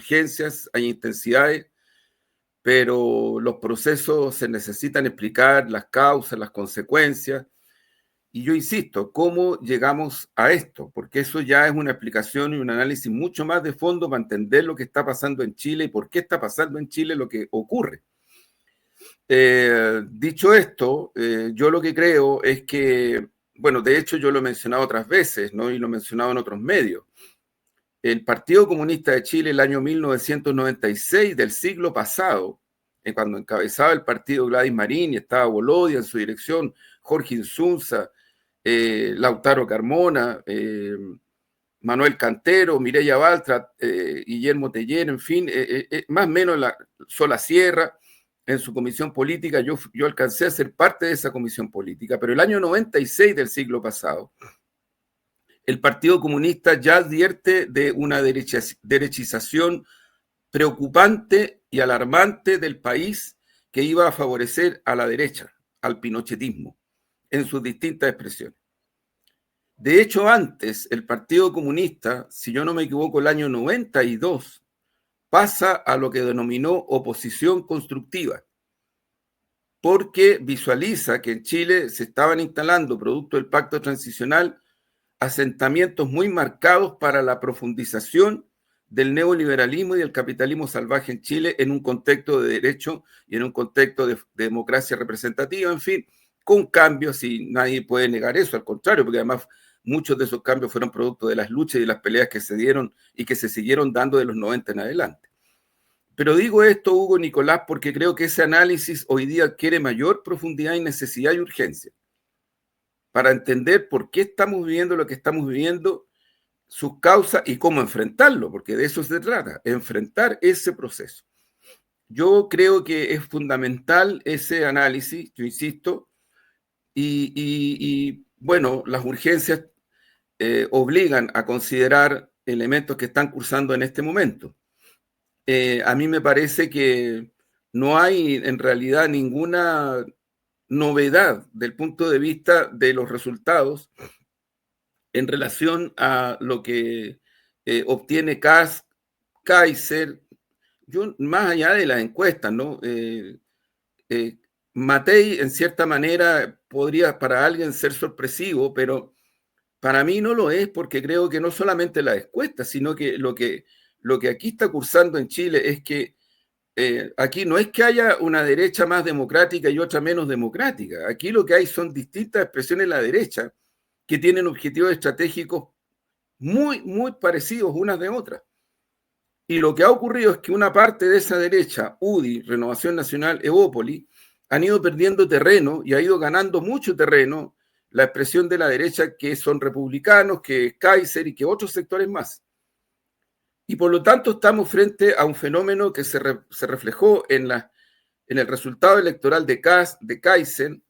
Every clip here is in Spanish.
urgencias, hay intensidades, pero los procesos se necesitan explicar, las causas, las consecuencias. Y yo insisto, ¿cómo llegamos a esto? Porque eso ya es una explicación y un análisis mucho más de fondo para entender lo que está pasando en Chile y por qué está pasando en Chile lo que ocurre. Dicho esto, yo lo que creo es que, bueno, de hecho yo lo he mencionado otras veces, ¿no? Y lo he mencionado en otros medios. El Partido Comunista de Chile, el año 1996 del siglo pasado, cuando encabezaba el partido Gladys Marín y estaba Bolodia en su dirección, Jorge Insunza, Lautaro Carmona, Manuel Cantero, Mireya Baltra, Guillermo Teller, en fin, más o menos la Sola Sierra, en su comisión política, yo alcancé a ser parte de esa comisión política, pero el año 96 del siglo pasado, el Partido Comunista ya advierte de una derechización preocupante y alarmante del país que iba a favorecer a la derecha, al pinochetismo, en sus distintas expresiones. De hecho, antes, el Partido Comunista, si yo no me equivoco, el año 92, pasa a lo que denominó oposición constructiva, porque visualiza que en Chile se estaban instalando, producto del pacto transicional, asentamientos muy marcados para la profundización del neoliberalismo y del capitalismo salvaje en Chile en un contexto de derecho y en un contexto de democracia representativa, en fin, con cambios, y nadie puede negar eso, al contrario, porque además muchos de esos cambios fueron producto de las luchas y las peleas que se dieron y que se siguieron dando de los 90 en adelante. Pero digo esto, Hugo, Nicolás, porque creo que ese análisis hoy día adquiere mayor profundidad y necesidad y urgencia para entender por qué estamos viviendo lo que estamos viviendo, sus causas y cómo enfrentarlo, porque de eso se trata, enfrentar ese proceso. Yo creo que es fundamental ese análisis, yo insisto, y bueno, las urgencias obligan a considerar elementos que están cursando en este momento. A mí me parece que no hay en realidad ninguna novedad del punto de vista de los resultados en relación a lo que obtiene Kast, Kaiser, yo, más allá de las encuestas, ¿no? Matei, en cierta manera, podría para alguien ser sorpresivo, pero para mí no lo es, porque creo que no solamente las encuestas, sino que lo que aquí está cursando en Chile es que aquí no es que haya una derecha más democrática y otra menos democrática. Aquí lo que hay son distintas expresiones de la derecha que tienen objetivos estratégicos muy, muy parecidos unas de otras. Y lo que ha ocurrido es que una parte de esa derecha, UDI, Renovación Nacional, Evópoli, han ido perdiendo terreno y ha ido ganando mucho terreno la expresión de la derecha, que son republicanos, que es Kaiser y que otros sectores más. Y por lo tanto estamos frente a un fenómeno que se reflejó en el resultado electoral de Kast, de Kaiser,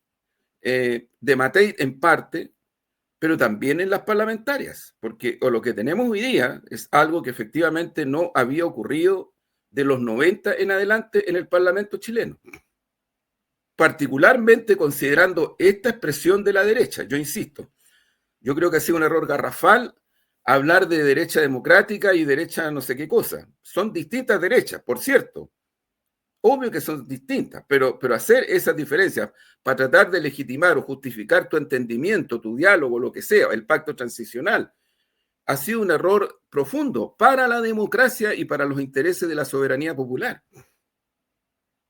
de Matei en parte, pero también en las parlamentarias, porque lo que tenemos hoy día es algo que efectivamente no había ocurrido de los 90 en adelante en el Parlamento chileno, particularmente considerando esta expresión de la derecha. Yo insisto, yo creo que ha sido un error garrafal hablar de derecha democrática y derecha no sé qué cosa. Son distintas derechas, por cierto. Obvio que son distintas, pero hacer esas diferencias para tratar de legitimar o justificar tu entendimiento, tu diálogo, lo que sea, el pacto transicional, ha sido un error profundo para la democracia y para los intereses de la soberanía popular.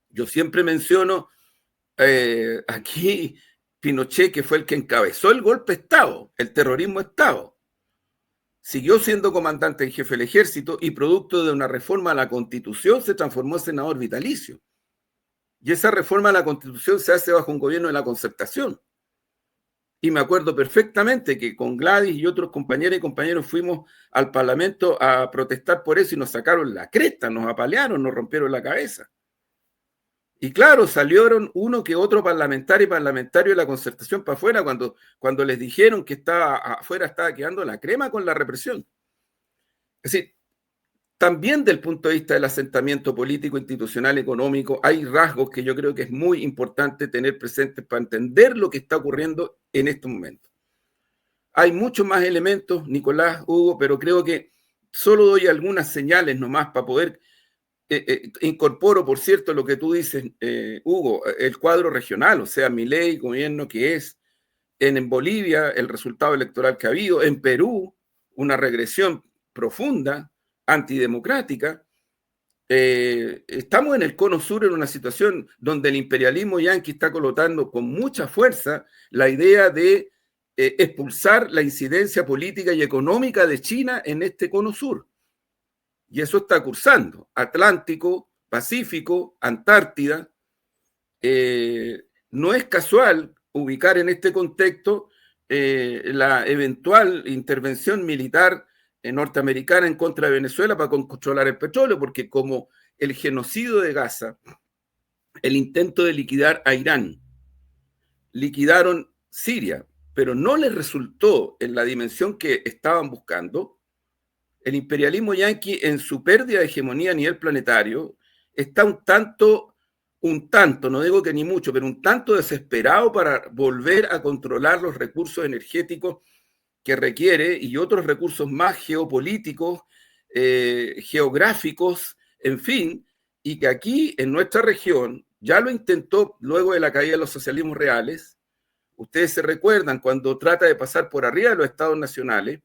Yo siempre menciono aquí Pinochet, que fue el que encabezó el golpe de Estado, el terrorismo de Estado. Siguió siendo comandante en jefe del ejército y producto de una reforma a la Constitución se transformó en senador vitalicio. Y esa reforma a la Constitución se hace bajo un gobierno de la Concertación. Y me acuerdo perfectamente que con Gladys y otros compañeros y compañeros fuimos al Parlamento a protestar por eso y nos sacaron la cresta, nos apalearon, nos rompieron la cabeza. Y claro, salieron uno que otro parlamentario de la Concertación para afuera cuando les dijeron que afuera estaba quedando la crema con la represión. Es decir, también del punto de vista del asentamiento político, institucional, económico, hay rasgos que yo creo que es muy importante tener presentes para entender lo que está ocurriendo en estos momentos. Hay muchos más elementos, Nicolás, Hugo, pero creo que solo doy algunas señales nomás para poder, incorporo, por cierto, lo que tú dices, Hugo, el cuadro regional, o sea, Milei, gobierno que es, en Bolivia, el resultado electoral que ha habido, en Perú, una regresión profunda, antidemocrática. Estamos en el cono sur en una situación donde el imperialismo yanqui está colocando con mucha fuerza la idea de expulsar la incidencia política y económica de China en este cono sur. Y eso está cursando Atlántico, Pacífico, Antártida. No es casual ubicar en este contexto la eventual intervención militar norteamericana en contra de Venezuela para controlar el petróleo, porque como el genocidio de Gaza, el intento de liquidar a Irán, liquidaron Siria, pero no les resultó en la dimensión que estaban buscando, el imperialismo yanqui en su pérdida de hegemonía a nivel planetario está un tanto, no digo que ni mucho, pero un tanto desesperado para volver a controlar los recursos energéticos que requiere y otros recursos más geopolíticos, geográficos, en fin, y que aquí en nuestra región ya lo intentó luego de la caída de los socialismos reales. Ustedes se recuerdan cuando trata de pasar por arriba de los estados nacionales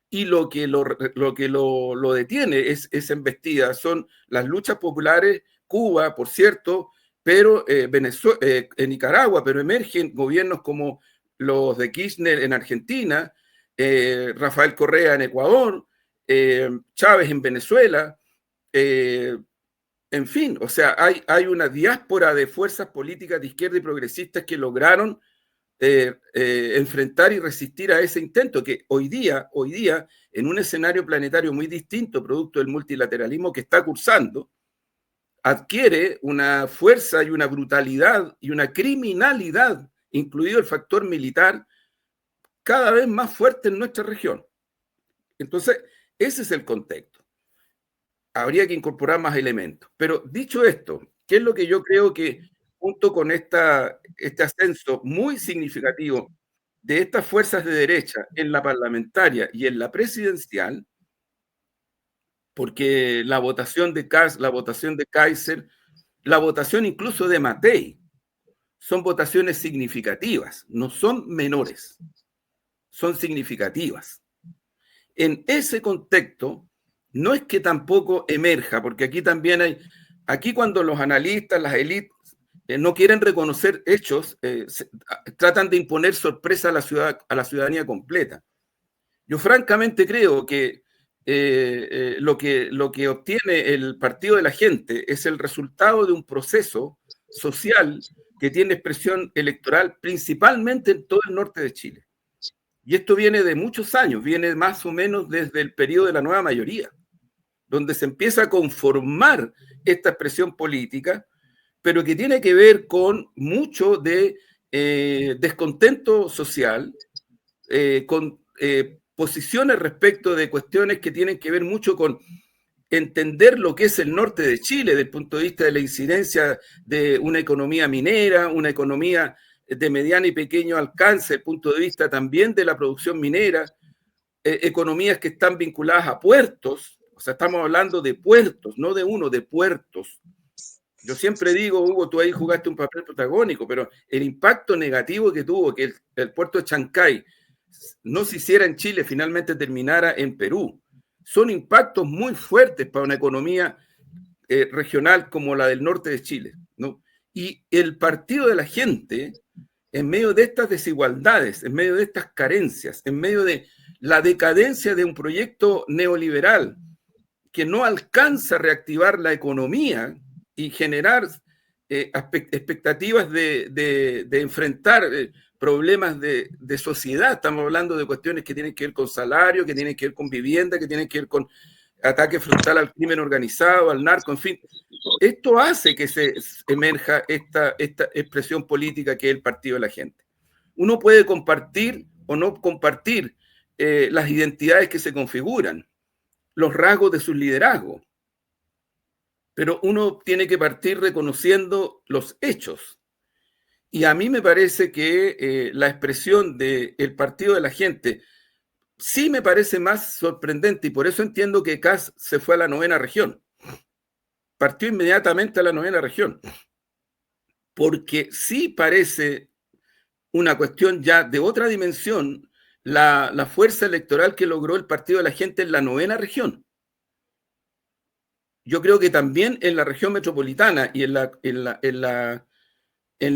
y lo que lo detiene es esa embestida, son las luchas populares, Cuba, por cierto, pero Venezuela, Nicaragua, pero emergen gobiernos como los de Kirchner en Argentina, Rafael Correa en Ecuador, Chávez en Venezuela, en fin, o sea, hay una diáspora de fuerzas políticas de izquierda y progresistas que lograron enfrentar y resistir a ese intento que hoy día, en un escenario planetario muy distinto, producto del multilateralismo que está cursando, adquiere una fuerza y una brutalidad y una criminalidad, incluido el factor militar, cada vez más fuerte en nuestra región. Entonces, ese es el contexto. Habría que incorporar más elementos. Pero dicho esto, ¿qué es lo que yo creo que junto con este ascenso muy significativo de estas fuerzas de derecha en la parlamentaria y en la presidencial, porque la votación de Kast, la votación de Kaiser, la votación incluso de Matei, son votaciones significativas, no son menores, son significativas. En ese contexto, no es que tampoco emerja, porque aquí también aquí cuando los analistas, las élites, no quieren reconocer hechos, tratan de imponer sorpresa a la ciudadanía completa. Yo francamente creo que lo que obtiene el Partido de la Gente es el resultado de un proceso social que tiene expresión electoral principalmente en todo el norte de Chile. Y esto viene de muchos años, viene más o menos desde el periodo de la nueva mayoría, donde se empieza a conformar esta expresión política, pero que tiene que ver con mucho de descontento social, con posiciones respecto de cuestiones que tienen que ver mucho con entender lo que es el norte de Chile desde el punto de vista de la incidencia de una economía minera, una economía de mediano y pequeño alcance, desde el punto de vista también de la producción minera, economías que están vinculadas a puertos, o sea, estamos hablando de puertos, no de uno, de puertos. Yo siempre digo, Hugo, tú ahí jugaste un papel protagónico, pero el impacto negativo que tuvo que el puerto de Chancay no se hiciera en Chile, finalmente terminara en Perú. Son impactos muy fuertes para una economía regional como la del norte de Chile, ¿no? Y el Partido de la Gente, en medio de estas desigualdades, en medio de estas carencias, en medio de la decadencia de un proyecto neoliberal que no alcanza a reactivar la economía y generar expectativas de enfrentar problemas de sociedad. Estamos hablando de cuestiones que tienen que ver con salario, que tienen que ver con vivienda, que tienen que ver con ataque frontal al crimen organizado, al narco, en fin. Esto hace que se emerja esta expresión política que es el Partido de la Gente. Uno puede compartir o no compartir las identidades que se configuran, los rasgos de sus liderazgos, pero uno tiene que partir reconociendo los hechos. Y a mí me parece que la expresión del Partido de la Gente, sí me parece más sorprendente y por eso entiendo que Kast se fue a la novena región. Partió inmediatamente a la novena región, porque sí parece una cuestión ya de otra dimensión la fuerza electoral que logró el Partido de la Gente en la novena región. Yo creo que también en la región metropolitana y en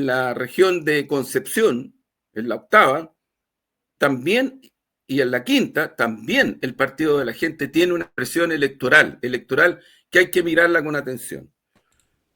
la región de Concepción, en la octava, también, y en la quinta, también el Partido de la Gente tiene una presión electoral que hay que mirarla con atención.